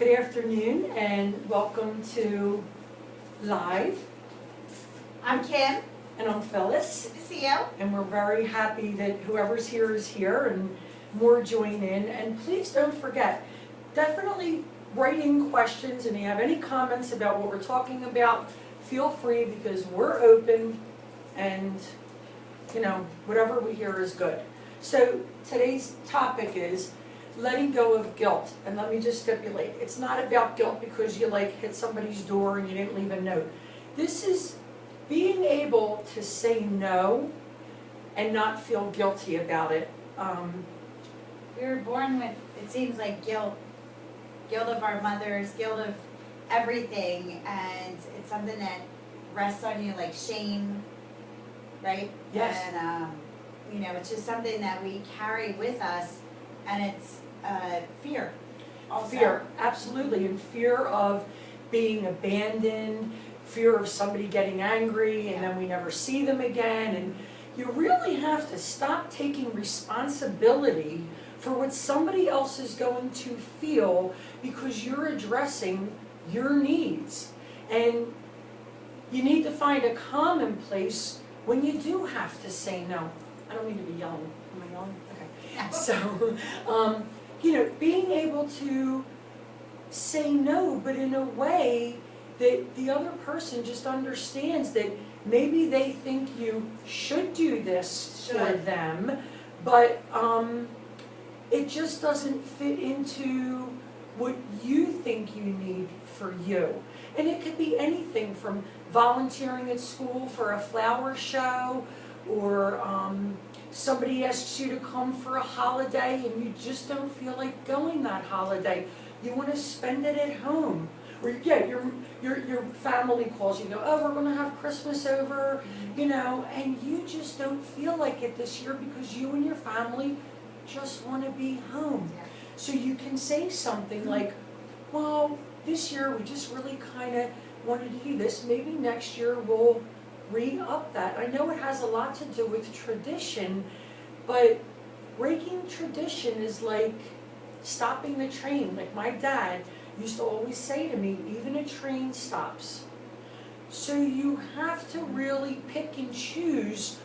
Good afternoon and welcome to Live. I'm Kim. And I'm Phyllis. Good to see you. And we're very happy that whoever's here is here and more join in. And please don't forget, definitely write in questions, and if you have any comments about what we're talking about, feel free because we're open and whatever we hear is good. So today's topic is letting go of guilt. And let me just stipulate, it's not about guilt because you hit somebody's door and you didn't leave a note. This is being able to say no and not feel guilty about it. We were born with, it seems like guilt of our mothers, guilt of everything, and it's something that rests on you like shame, right? Yes. And it's just something that we carry with us, and it's fear. Also. Fear, absolutely, and fear of being abandoned, fear of somebody getting angry and then we never see them again. And you really have to stop taking responsibility for what somebody else is going to feel because you're addressing your needs. And you need to find a common place when you do have to say no. I don't mean to be yelling. Am I yelling? Okay. So, being able to say no, but in a way that the other person just understands that maybe they think you should do this for them, but it just doesn't fit into what you think you need for you. And it could be anything from volunteering at school for a flower show, or somebody asks you to come for a holiday and you just don't feel like going that holiday. You want to spend it at home. Or your family calls you, oh, we're going to have Christmas over, and you just don't feel like it this year because you and your family just want to be home. So you can say something like, well, this year we just really kind of wanted to do this. Maybe next year we'll re-up that. I know it has a lot to do with tradition, but breaking tradition is like stopping the train. Like my dad used to always say to me, even a train stops. So you have to really pick and choose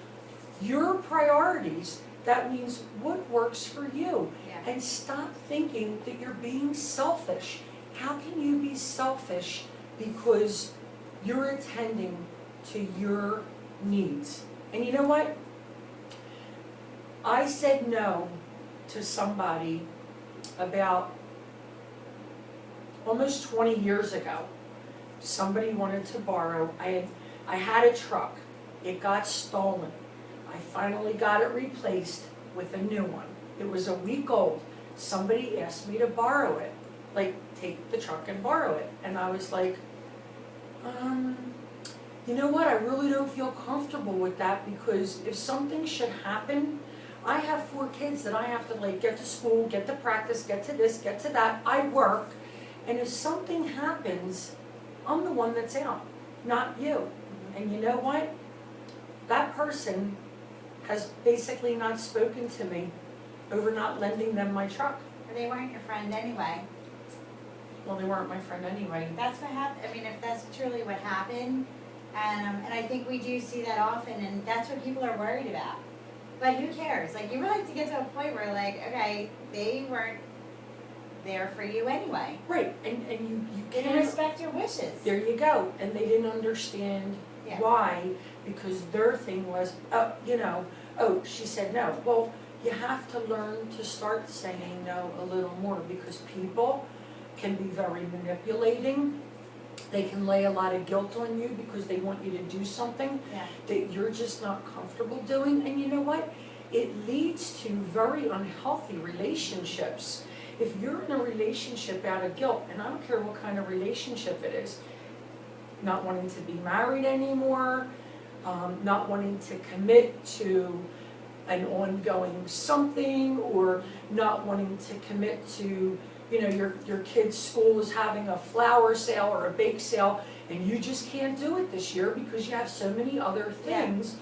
your priorities. That means what works for you. Yeah. And stop thinking that you're being selfish. How can you be selfish because you're attending to your needs? And you know what? I said no to somebody about almost 20 years ago. Somebody wanted to borrow. I had a truck. It got stolen. I finally got it replaced with a new one. It was a week old. Somebody asked me to borrow it. Take the truck and borrow it. And I was like, you know what? I really don't feel comfortable with that because if something should happen, I have 4 kids that I have to get to school, get to practice, get to this, get to that. I work. And if something happens, I'm the one that's out, not you. And you know what? That person has basically not spoken to me over not lending them my truck. But they weren't your friend anyway. Well, they weren't my friend anyway. That's what happened. I mean, if that's truly what happened, and I think we do see that often, and that's what people are worried about. But who cares? You really have to get to a point where, okay, they weren't there for you anyway. Right, and you They didn't respect your wishes. There you go. And they didn't understand why, because their thing was, oh, she said no. Well, you have to learn to start saying no a little more because people can be very manipulating. They can lay a lot of guilt on you because they want you to do something that you're just not comfortable doing. And you know what? It leads to very unhealthy relationships. If you're in a relationship out of guilt, and I don't care what kind of relationship it is, not wanting to be married anymore, not wanting to commit to an ongoing something, or not wanting to commit to, your kid's school is having a flower sale or a bake sale, and you just can't do it this year because you have so many other things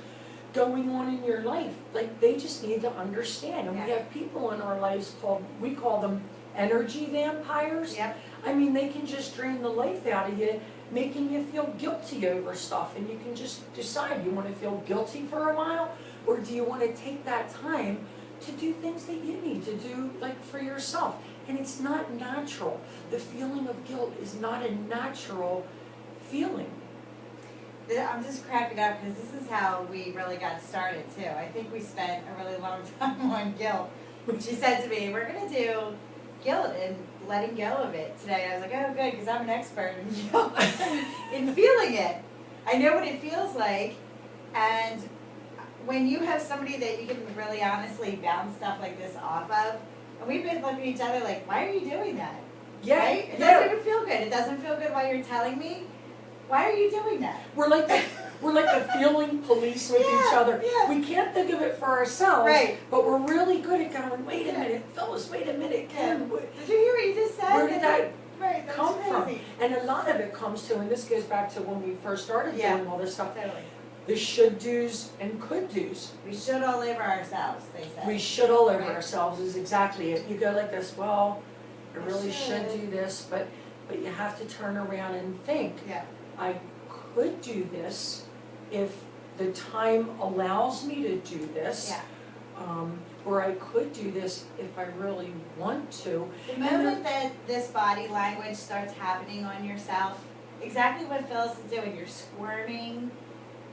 going on in your life. They just need to understand. And we have people in our lives we call them energy vampires. Yep. I mean, they can just drain the life out of you, making you feel guilty over stuff, and you can just decide, you wanna feel guilty for a while, or do you wanna take that time to do things that you need to do, like for yourself? And it's not natural. The feeling of guilt is not a natural feeling. I'm just cracking up because this is how we really got started too. I think we spent a really long time on guilt. She said to me, we're gonna do guilt and letting go of it today. I was like, oh good, because I'm an expert in guilt, in feeling it. I know what it feels like, and when you have somebody that you can really honestly bounce stuff like this off of, and we've been looking at each other like, why are you doing that? Yeah, Right? It yeah. doesn't even feel good. It doesn't feel good while you're telling me. Why are you doing that? We're like the feeling police with each Yeah, other. yeah. We can't think of it for ourselves, Right. but we're really good at going, wait a Yeah. minute, Phyllis, wait a minute, Kim, Did you hear what you just said? where did that Right, that's come from? crazy. And a lot of it comes to, and this goes back to when we first started Yeah. doing all this stuff, Totally. the should do's and could do's. We should all over ourselves, they say. We should all over Right. ourselves is exactly it. You go like this, well, I I really should should. do this, but you have to turn around and think, Yeah. I could do this if the time allows me to do this. Yeah. Or I could do this if I really want to. The moment that this body language starts happening on yourself, exactly what Phyllis is doing, you're squirming,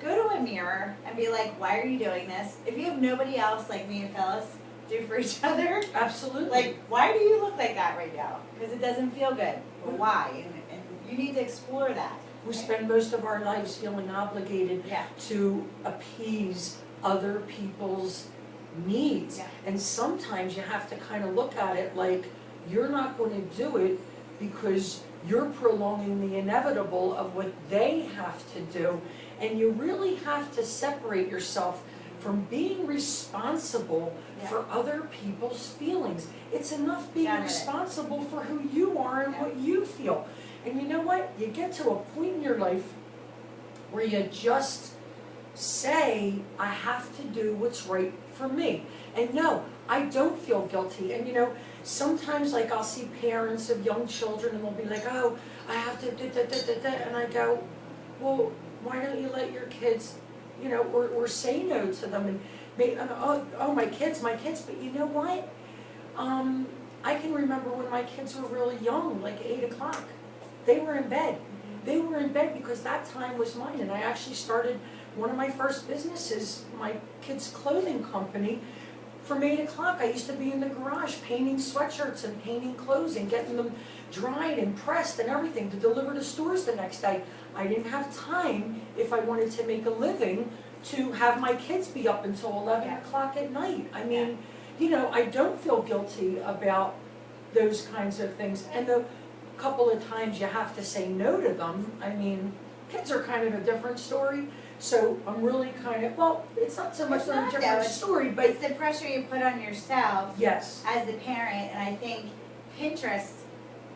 go to a mirror and be like, why are you doing this? If you have nobody else like me and Phyllis do for each other, Absolutely. like, why do you look like that right now? Because it doesn't feel good. But why? And you need to explore that. We spend most of our lives feeling obligated Yeah. to appease other people's needs. Yeah. And sometimes you have to kind of look at it like you're not going to do it because you're prolonging the inevitable of what they have to do. And you really have to separate yourself from being responsible Yeah. for other people's feelings. It's enough being Got it. responsible for who you are and Yeah. what you feel. And you know what? You get to a point in your life where you just say, I have to do what's right for me. And no, I don't feel guilty. And you know, sometimes like I'll see parents of young children and they'll be like, oh, I have to da da da da da. And I go, well, why don't you let your kids, you know, or say no to them and oh, my kids, but you know what? I can remember when my kids were really young, like 8 o'clock. They were in bed. They were in bed because that time was mine. And I actually started one of my first businesses, my kids' clothing company, from 8 o'clock. I used to be in the garage painting sweatshirts and painting clothes and getting them dried and pressed and everything to deliver to stores the next day. I didn't have time, if I wanted to make a living, to have my kids be up until 11 Yeah. o'clock at night. I mean, you know, I don't feel guilty about those kinds of things. And the couple of times you have to say no to them, I mean, kids are kind of a different story. So I'm really kind of, well, it's not so much It's that a not, different though. It's- story, but It's the pressure you put on yourself yes, as the parent, and I think Pinterest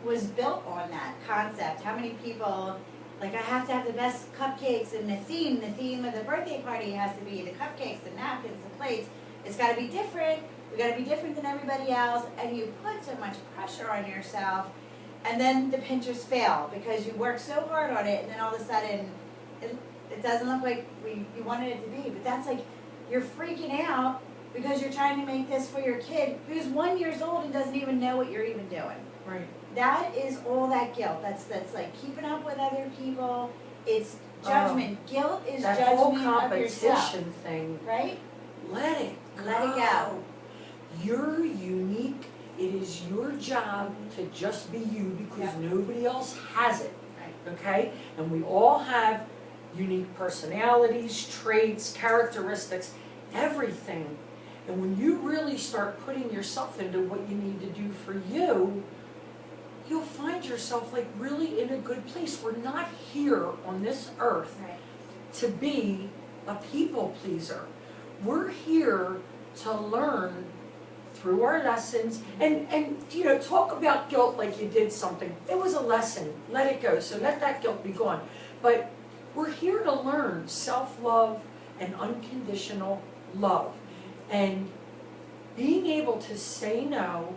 was built on that concept. How many people, like, I have to have the best cupcakes and the theme of the birthday party has to be the cupcakes, the napkins, the plates. It's gotta be different, we gotta be different than everybody else, and you put so much pressure on yourself, and then the Pinterest fail, because you work so hard on it, and then all of a sudden, it doesn't look like you wanted it to be, but that's like, you're freaking out because you're trying to make this for your kid who's 1 year old and doesn't even know what you're even doing. right. That is all that guilt. That's like keeping up with other people. It's judgment. Guilt is That whole judgment of yourself, competition thing, right? let it go. Let it go. You're unique. It is your job to just be you because nobody else has it. Right. Okay? And we all have unique personalities, traits, characteristics, everything. And when you really start putting yourself into what you need to do for you, you'll find yourself like really in a good place. We're not here on this earth Right. to be a people pleaser. We're here to learn through our lessons and you know, talk about guilt like you did something. It was a lesson, let it go, so let that guilt be gone. But we're here to learn self-love and unconditional love. And being able to say no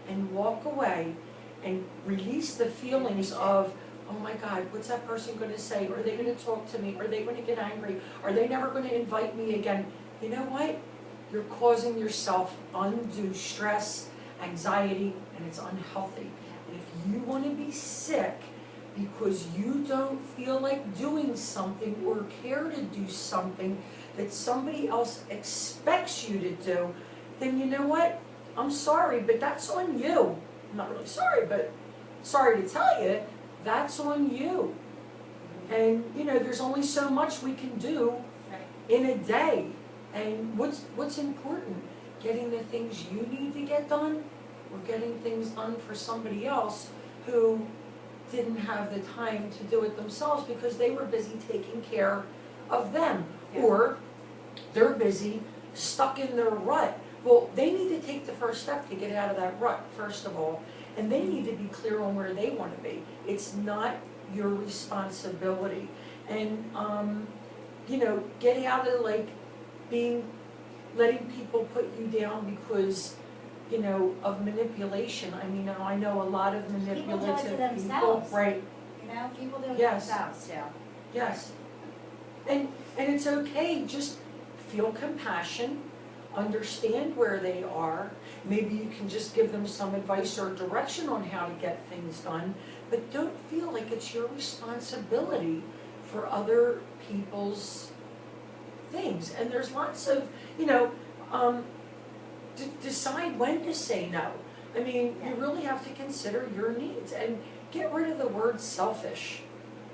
and walk away and release the feelings of, oh my God, what's that person gonna say? Are they gonna talk to me? Are they gonna get angry? Are they never gonna invite me again? You know what? You're causing yourself undue stress, anxiety, and it's unhealthy. And if you wanna be sick because you don't feel like doing something or care to do something that somebody else expects you to do, then you know what? I'm sorry, but that's on you. I'm not really sorry, but sorry to tell you, that's on you. And you know, there's only so much we can do in a day. And what's important? Getting the things you need to get done, or getting things done for somebody else who didn't have the time to do it themselves because they were busy taking care of them. Yeah. Or they're busy, stuck in their rut. Well, they need to take the first step to get out of that rut, first of all. And they need to be clear on where they want to be. It's not your responsibility. And, you know, getting out of like letting people put you down because, you know, of manipulation. I mean, I know a lot of manipulative People do it to people. themselves. Right, You know, people do it Yes. themselves too. yes. And it's okay, just feel compassion, understand where they are. Maybe you can just give them some advice or direction on how to get things done, but don't feel like it's your responsibility for other people's things. And there's lots of, you know, decide when to say no. I mean, you really have to consider your needs and get rid of the word selfish.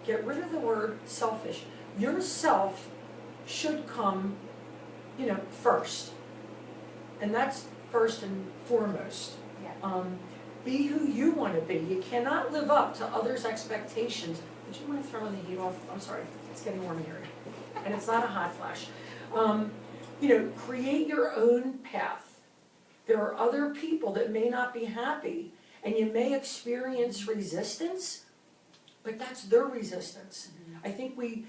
Get rid of the word selfish. Yourself should come, you know, first. And that's first and foremost. Yeah. Be who you want to be. You cannot live up to others' expectations. Would you mind throwing the heat off? I'm sorry, it's getting warm here. And it's not a hot flash. You know, create your own path. There are other people that may not be happy, and you may experience resistance, but that's their resistance. I think we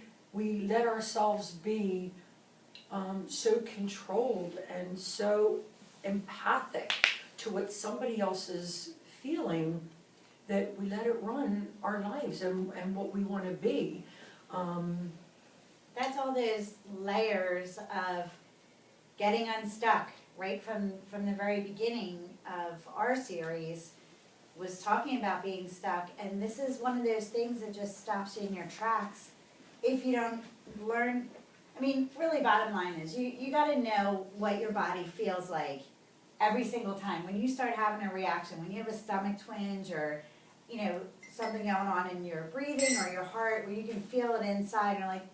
let ourselves be so controlled and so empathic to what somebody else is feeling that we let it run our lives and what we want to be. That's all those layers of getting unstuck, right from the very beginning of our series was talking about being stuck, and this is one of those things that just stops you in your tracks if you don't learn. I mean, really bottom line is you gotta know what your body feels like every single time. When you start having a reaction, when you have a stomach twinge or, you know, something going on in your breathing or your heart where you can feel it inside and you're like,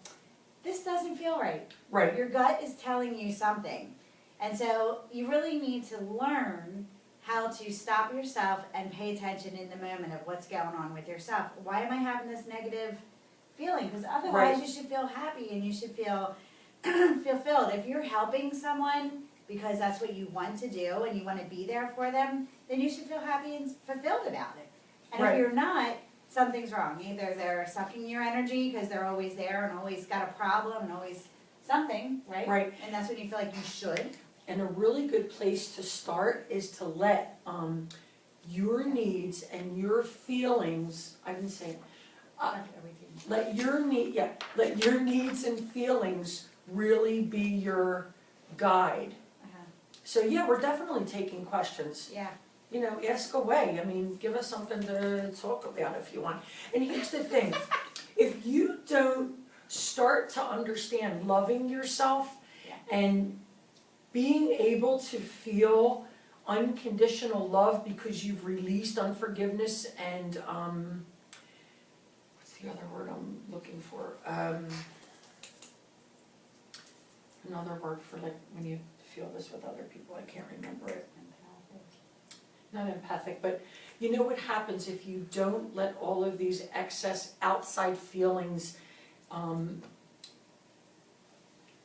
this doesn't feel right. Right. Your gut is telling you something. And so you really need to learn how to stop yourself and pay attention in the moment of what's going on with yourself. Why am I having this negative feeling? Because otherwise you should feel happy and you should feel fulfilled. If you're helping someone because that's what you want to do and you want to be there for them, then you should feel happy and fulfilled about it. And Right. if you're not, something's wrong. Either they're sucking your energy because they're always there and always got a problem and always something, right? Right. And that's when you feel like you should. And a really good place to start is to let your needs and your feelings, I didn't say it, Everything. let your needs and feelings really be your guide. Uh-huh. So yeah, we're definitely taking questions. Yeah. You know, ask away. I mean, give us something to talk about if you want. And here's the thing, if you don't start to understand loving yourself and being able to feel unconditional love because you've released unforgiveness and, what's the other word I'm looking for? Another word for like when you feel this with other people, I can't remember it. Not empathic, but you know what happens if you don't let all of these excess outside feelings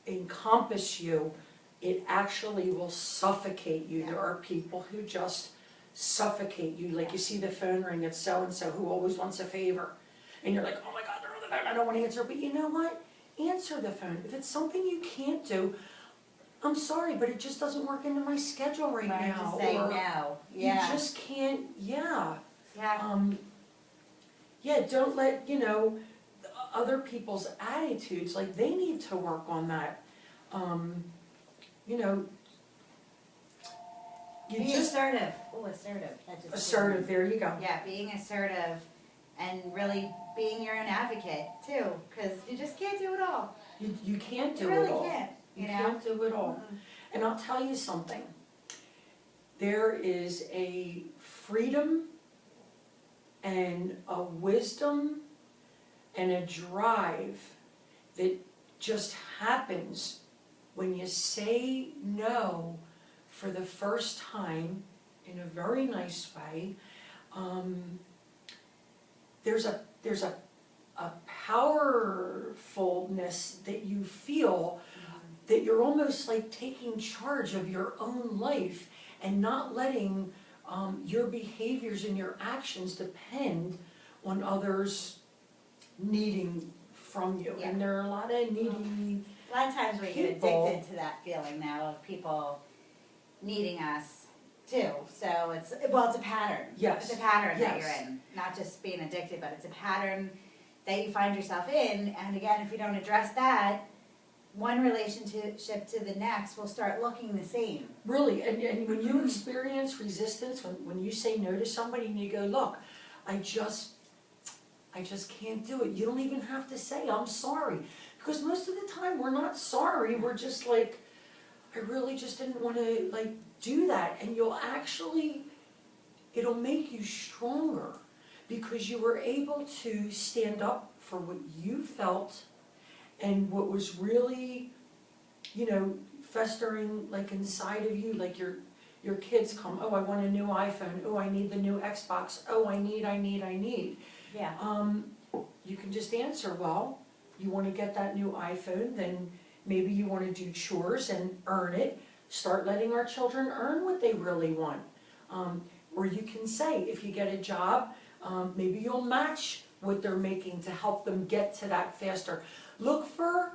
encompass you, it actually will suffocate you. There are people who just suffocate you. Like you see the phone ring, it's so-and-so who always wants a favor. And you're like, oh my God, they're on the phone, I don't want to answer. But you know what? Answer the phone. If it's something you can't do, I'm sorry, but it just doesn't work into my schedule right Learn now. to say or no, You yeah, just can't, yeah. yeah, Yeah, don't let, other people's attitudes, like, they need to work on that. You know, you be just, assertive, assertive, that just. assertive, there you go. Yeah, being assertive and really being your own advocate too, cause you just can't do it all. You can't You do it really all. can't, You you know? can't do it all. Mm-mm. And I'll tell you something. There is a freedom and a wisdom and a drive that just happens when you say no for the first time in a very nice way. There's a powerfulness that you feel that you're almost like taking charge of your own life and not letting your behaviors and your actions depend on others needing from you. Yeah. And there are a lot of needy, A lot of times we get People. addicted to that feeling now of people needing us too, so it's a pattern. Yes. It's a pattern that Yes. you're in, not just being addicted, but it's a pattern that you find yourself in, and again, if you don't address that, one relationship to the next will start looking the same. really, and when you experience resistance, when you say no to somebody and you go, look, I just can't do it. You don't even have to say, I'm sorry. Because most of the time, we're not sorry, we're just like, I really just didn't want to, like, do that. And it'll make you stronger because you were able to stand up for what you felt and what was really, festering, like, inside of you, like your kids come, oh, I want a new iPhone, oh, I need the new Xbox, oh, I need. Yeah. You can just answer, well, you want to get that new iPhone, then maybe you want to do chores and earn it. Start letting our children earn what they really want. Or you can say, if you get a job, maybe you'll match what they're making to help them get to that faster. Look for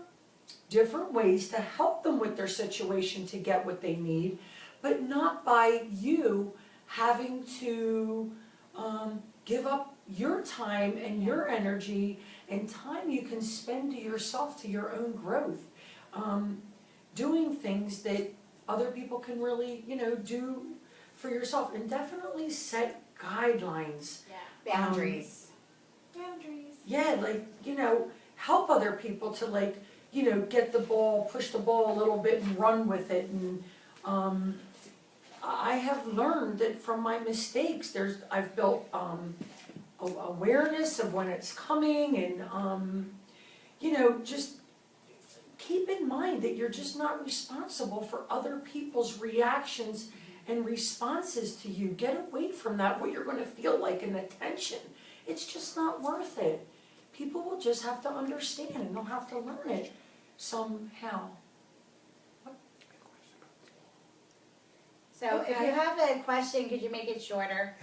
different ways to help them with their situation to get what they need, but not by you having to give up your time and your energy and time you can spend to yourself, to your own growth. Doing things that other people can really, do for yourself, and definitely set guidelines. Yeah. Boundaries. Boundaries. Yeah, like, help other people to, like, get the ball, push the ball a little bit and run with it. And I have learned that from my mistakes, I've built awareness of when it's coming, and just keep in mind that you're just not responsible for other people's reactions and responses to you. Get away from that, what you're going to feel like, and the tension. It's just not worth it. People will just have to understand, and they'll have to learn it somehow. So if Okay. you have a question, could you make it shorter?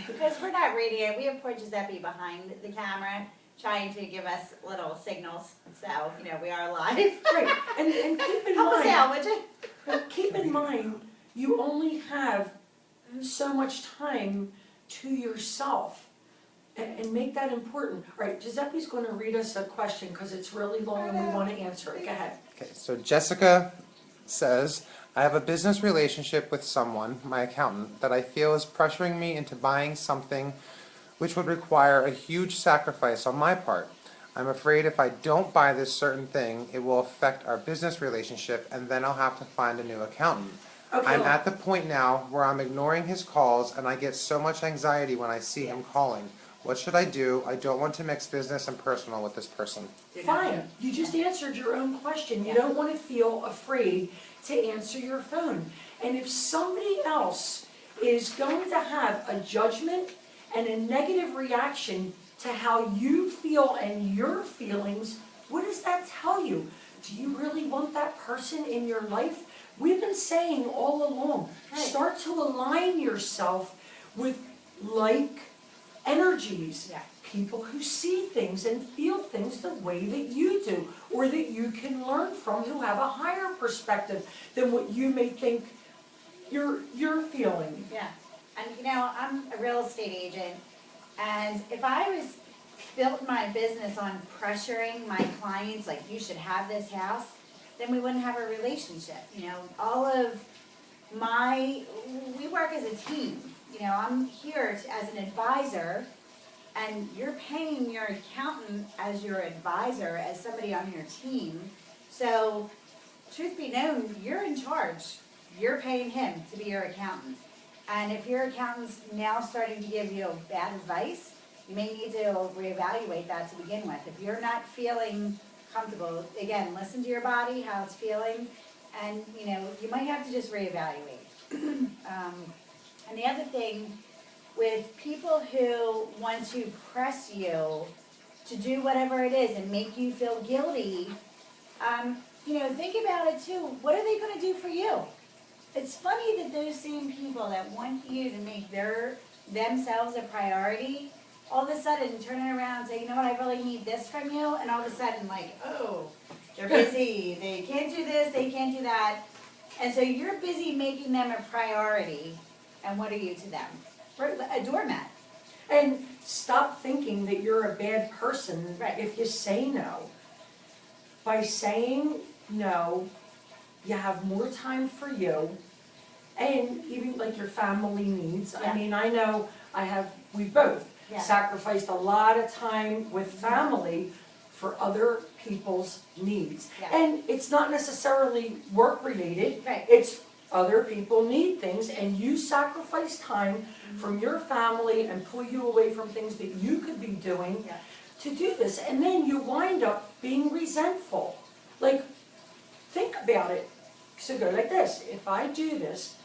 Because we're not reading it, we have poor Giuseppe behind the camera trying to give us little signals, so, we are live. Right, and keep in Help us mind, out, would you? keep in mind, you only have so much time to yourself. And make that important. All right, Giuseppe's going to read us a question because it's really long and we want to answer it. Go ahead. Okay, so Jessica says, I have a business relationship with someone, my accountant, that I feel is pressuring me into buying something which would require a huge sacrifice on my part. I'm afraid if I don't buy this certain thing, it will affect our business relationship and then I'll have to find a new accountant. Okay, I'm look, at the point now where I'm ignoring his calls and I get so much anxiety when I see him calling. What should I do? I don't want to mix business and personal with this person. fine. You just answered your own question. You Yeah. don't want to feel afraid to answer your phone. And if somebody else is going to have a judgment and a negative reaction to how you feel and your feelings, what does that tell you? Do you really want that person in your life? We've been saying all along, Right. start to align yourself with like energies. Yeah. People who see things and feel things the way that you do, or that you can learn from, who have a higher perspective than what you may think you're feeling. Yeah, and I'm a real estate agent, and if I was built my business on pressuring my clients, like, you should have this house, then we wouldn't have a relationship. All of we work as a team. I'm here as an advisor, and you're paying your accountant as your advisor, as somebody on your team. So, truth be known, you're in charge. You're paying him to be your accountant. And if your accountant's now starting to give you bad advice, you may need to reevaluate that to begin with. If you're not feeling comfortable, again, listen to your body, how it's feeling, and you might have to just reevaluate. And the other thing, with people who want to press you to do whatever it is and make you feel guilty, think about it too. What are they going to do for you? It's funny that those same people that want you to make themselves a priority, all of a sudden turn it around and say, you know what, I really need this from you, and all of a sudden, like, oh, they're busy, they can't do this, they can't do that. And so you're busy making them a priority, and what are you to them? A doormat. And stop thinking that you're a bad person Right. if you say no. By saying no, you have more time for you, and even like your family needs. Yeah. I mean, I know we've both Yeah. sacrificed a lot of time with family for other people's needs. Yeah. And it's not necessarily work related. Right. It's other people need things, and you sacrifice time from your family and pull you away from things that you could be doing Yeah. to do this. And then you wind up being resentful. Like, think about it. So go like this: if I do this,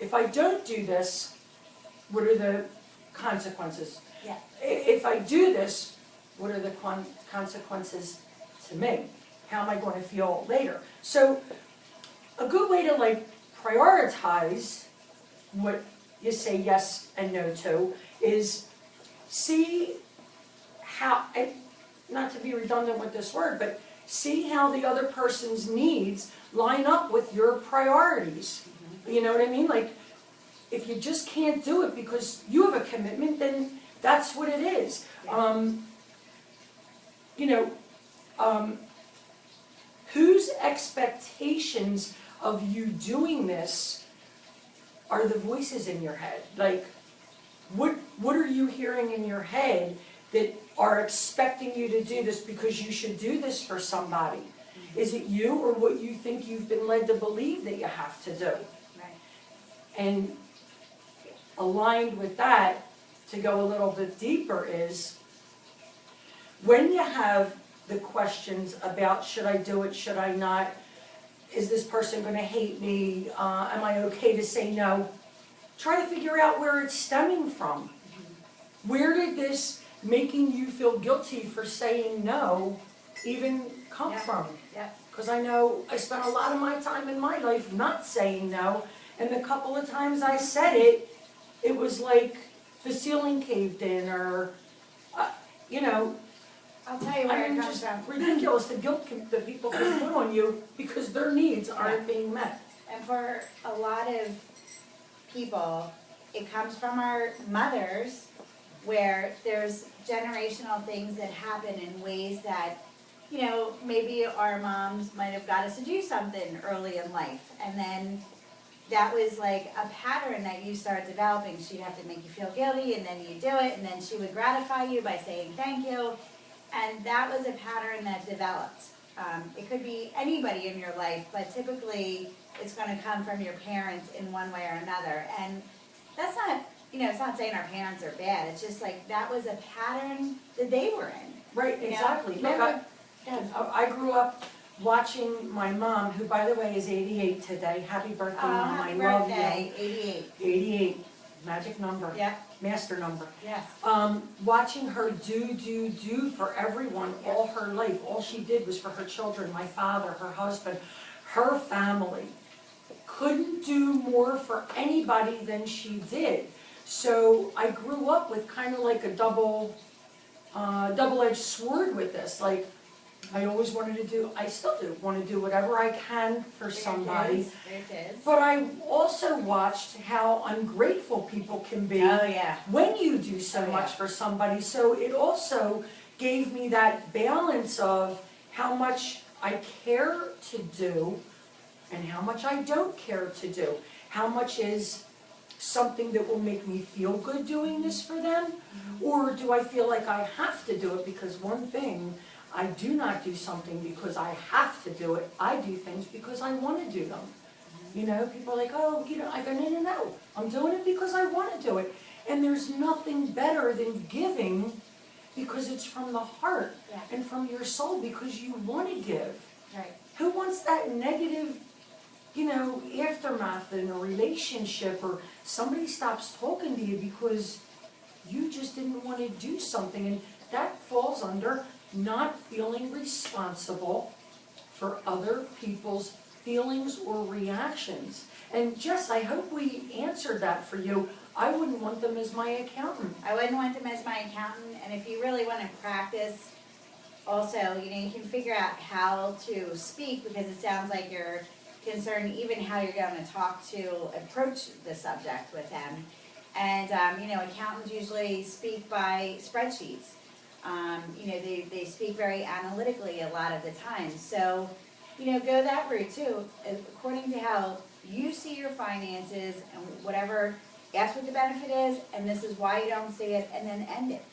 if I don't do this, what are the consequences? Yeah. If I do this, what are the consequences to me? How am I going to feel later? So a good way to prioritize what you say yes and no to is see how, and not to be redundant with this word, but see how the other person's needs line up with your priorities. You know what I mean? Like, if you just can't do it because you have a commitment, then that's what it is. Whose expectations of you doing this are the voices in your head? Like, what are you hearing in your head that are expecting you to do this because you should do this for somebody? Is it you, or what you think you've been led to believe that you have to do? Right. And aligned with that, to go a little bit deeper, is when you have the questions about should I do it, should I not, is this person going to hate me, am I okay to say no, try to figure out where it's stemming from. Where did this making you feel guilty for saying no even come Yeah. from? Yeah. Because I know I spent a lot of my time in my life not saying no, and the couple of times I said it, it was like the ceiling caved in, or, I'll tell you where I it mean, comes just from. ridiculous, the guilt that people can put on you because their needs aren't being met. And for a lot of people, it comes from our mothers, where there's generational things that happen in ways that, maybe our moms might have got us to do something early in life. And then that was like a pattern that you start developing. She'd have to make you feel guilty, and then you do it, and then she would gratify you by saying thank you. And that was a pattern that developed. It could be anybody in your life, but typically it's going to come from your parents in one way or another. And that's not, it's not saying our parents are bad. It's just like that was a pattern that they were in. Right, You know? exactly. Look, Remember- I grew up watching my mom, who by the way is 88 today. Happy birthday, Mom, I Happy love birthday, 88. you. 88, magic number, Yep, master number. yes. Watching her do for everyone all her life. All she did was for her children, my father, her husband, her family. Couldn't do more for anybody than she did. So I grew up with kind of like a double-edged sword with this. Like, I always wanted to do, I still do, want to do whatever I can for somebody. For your kids. But I also watched how ungrateful people can be Oh, yeah. when you do so Oh, much yeah. for somebody. So it also gave me that balance of how much I care to do and how much I don't care to do. How much is something that will make me feel good doing this for them? Or do I feel like I have to do it? Because one thing, I do not do something because I have to do it. I do things because I want to do them. You know, people are like, oh, you know, I go, no. I'm doing it because I want to do it. And there's nothing better than giving because it's from the heart Yeah. and from your soul because you want to give. Right. Who wants that negative, you know, aftermath in a relationship or somebody stops talking to you because you just didn't want to do something? And that falls under not feeling responsible for other people's feelings or reactions. And Jess, I hope we answered that for you. I wouldn't want them as my accountant. I wouldn't want them as my accountant, and if you really want to practice, also, you know, you can figure out how to speak, because it sounds like you're concerned even how you're going to talk to approach the subject with them. And, you know, accountants usually speak by spreadsheets. You know, they speak very analytically a lot of the time. So, you know, go that route too, according to how you see your finances and whatever, ask what the benefit is, and this is why you don't see it, and then end it.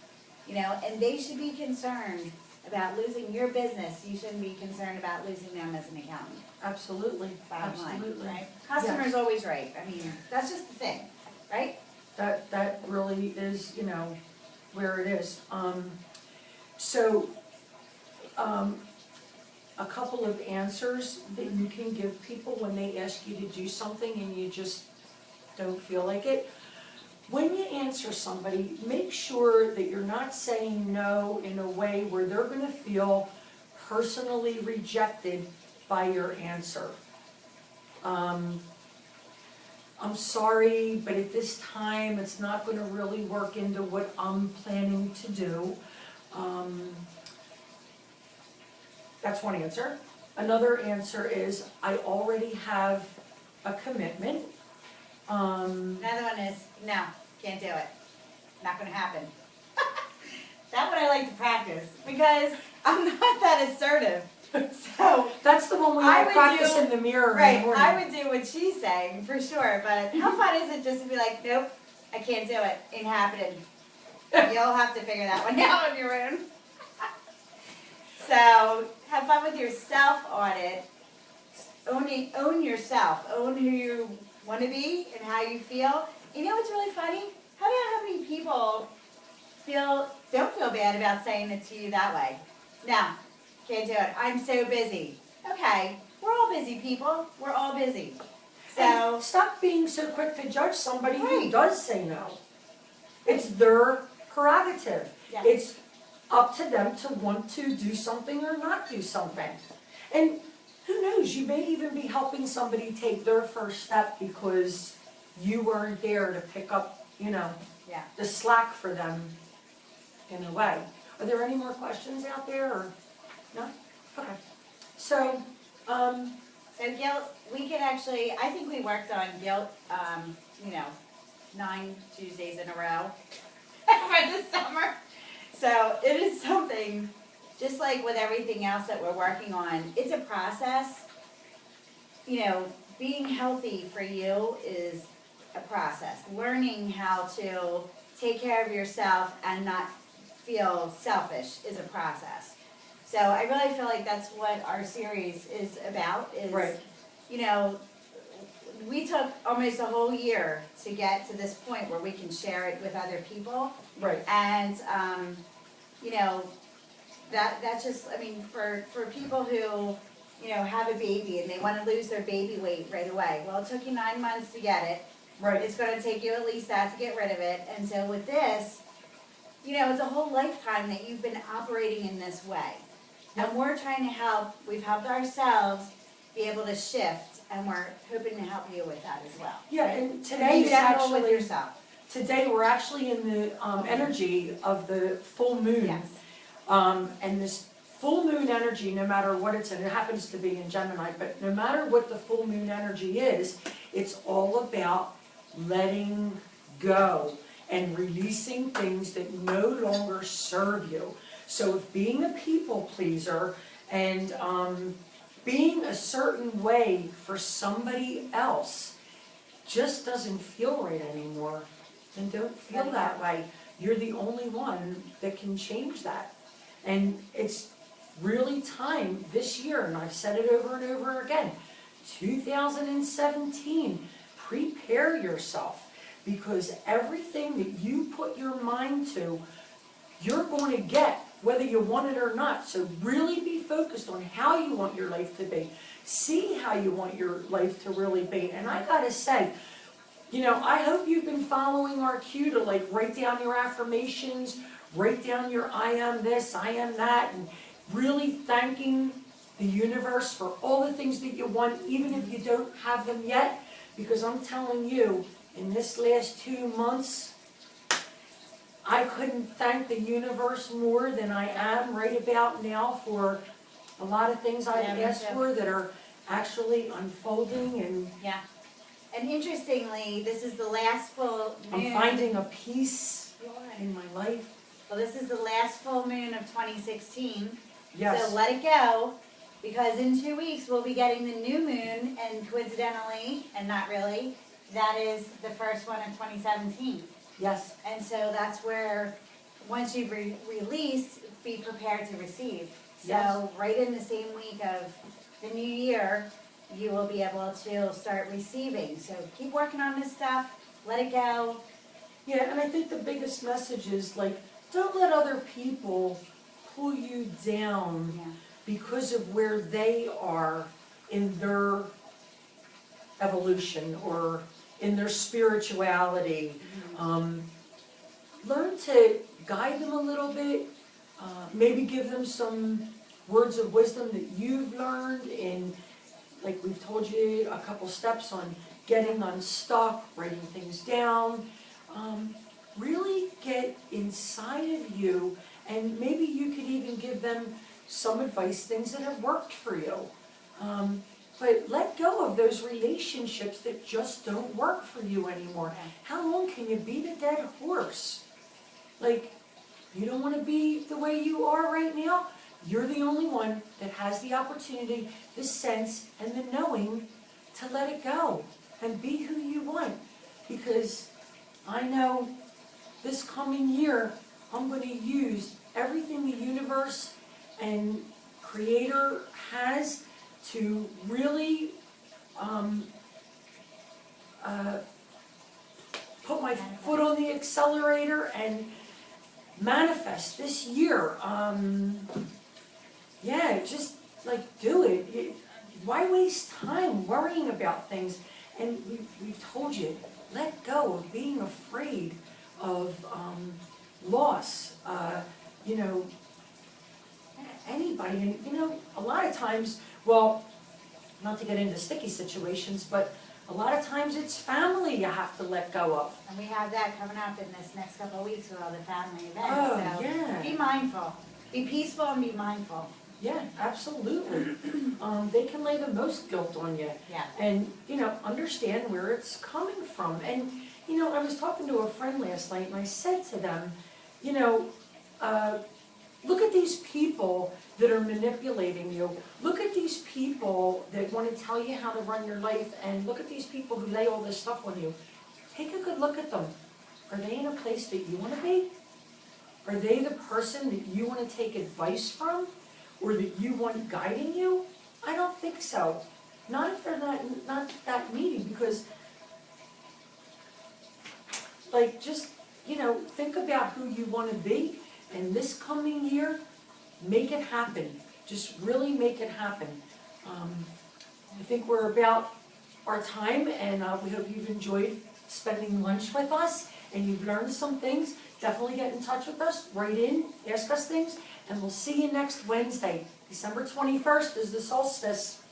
You know, and they should be concerned about losing your business. You shouldn't be concerned about losing them as an accountant. Absolutely, Bottom line, absolutely. right? Customer's always right. I mean, that's just the thing, right? That really is, you know, where it is. So, a couple of answers that you can give people when they ask you to do something and you just don't feel like it. When you answer somebody, make sure that you're not saying no in a way where they're gonna feel personally rejected by your answer. I'm sorry, but at this time, it's not gonna really work into what I'm planning to do. That's one answer. Another answer is, I already have a commitment. Another one is, no, can't do it. Not gonna happen. That one I like to practice, because I'm not that assertive. So, That's the one we I all would practice do- in the mirror in the right, morning. I would do what she's saying, for sure, but how fun is it just to be like, nope, I can't do it, ain't happening. You'll have to figure that one out on your own. So, have fun with your self-audit. Own yourself, own who you want to be and how you feel. You know what's really funny? How many people don't feel bad about saying it to you that way? No, can't do it. I'm so busy. Okay, we're all busy people. We're all busy. So, And stop being so quick to judge somebody who Right. does say no. It's their prerogative. Yeah. It's up to them to want to do something or not do something. And who knows, you may even be helping somebody take their first step because you weren't there to pick up, you know, yeah. the slack for them in a way. Are there any more questions out there or, no? Okay. So, So guilt, we could actually, I think we worked on guilt, 9 Tuesdays in a row for this summer. So it is something, just like with everything else that we're working on, it's a process. You know, being healthy for you is a process. Learning how to take care of yourself and not feel selfish is a process. So I really feel like that's what our series is about, is, Right. you know, we took almost a whole year to get to this point where we can share it with other people. right, And, you know, that's just, I mean, for people who, you know, have a baby and they want to lose their baby weight right away. Well, it took you 9 months to get it. right. It's going to take you at least that to get rid of it. And so with this, you know, it's a whole lifetime that you've been operating in this way. And we're trying to help, we've helped ourselves be able to shift, and we're hoping to help you with that as well. Yeah, and To today be is gentle with actually, yourself. today we're actually in the energy of the full moon. Yes. And this full moon energy, no matter what it's in, it happens to be in Gemini, but no matter what the full moon energy is, it's all about letting go and releasing things that no longer serve you. So if being a people pleaser and being a certain way for somebody else just doesn't feel right anymore, then don't feel that way. You're the only one that can change that. And it's really time this year, and I've said it over and over again, 2017, prepare yourself, because everything that you put your mind to, you're going to get, whether you want it or not. So really be focused on how you want your life to be. See how you want your life to really be. And I gotta say, I hope you've been following our cue to write down your affirmations, write down your I am this, I am that, and really thanking the universe for all the things that you want, even if you don't have them yet. Because I'm telling you, in this last 2 months, I couldn't thank the universe more than I am right about now for a lot of things I've asked for that are actually unfolding, and Yeah. And interestingly, this is the last full moon. I'm finding a peace in my life. Well, this is the last full moon of 2016. Yes. So let it go, because in 2 weeks we'll be getting the new moon, and coincidentally, and not really, that is the first one of 2017. Yes. And so that's where, once you've released, be prepared to receive. So Yes. right in the same week of the new year, you will be able to start receiving. So keep working on this stuff, let it go. Yeah, and I think the biggest message is don't let other people pull you down Yeah. because of where they are in their evolution or in their spirituality. Learn to guide them a little bit, maybe give them some words of wisdom that you've learned in, like we've told you, a couple steps on getting unstuck, writing things down. Really get inside of you, and maybe you could even give them some advice, things that have worked for you. But let go of those relationships that just don't work for you anymore. How long can you beat a dead horse? You don't want to be the way you are right now? You're the only one that has the opportunity, the sense, and the knowing to let it go and be who you want. Because I know this coming year, I'm going to use everything the universe and Creator has to really put my foot on the accelerator and manifest this year. Just do it. Why waste time worrying about things? And we've told you, let go of being afraid of loss. Anybody, and a lot of times, well, not to get into sticky situations, but a lot of times it's family you have to let go of. And we have that coming up in this next couple of weeks with all the family events. Oh, So yeah. be mindful. Be peaceful and be mindful. Yeah, absolutely. They can lay the most guilt on you. Yeah. And, understand where it's coming from. And, I was talking to a friend last night, and I said to them, look at these people that are manipulating you. Look at these people that want to tell you how to run your life, and look at these people who lay all this stuff on you. Take a good look at them. Are they in a place that you want to be? Are they the person that you want to take advice from? Or that you want guiding you? I don't think so. Not if they're not that needy, because think about who you want to be, and this coming year, make it happen. Just really make it happen. I think we're about our time, and we hope you've enjoyed spending lunch with us, and you've learned some things. Definitely get in touch with us, write in, ask us things, and we'll see you next Wednesday. December 21st is the solstice.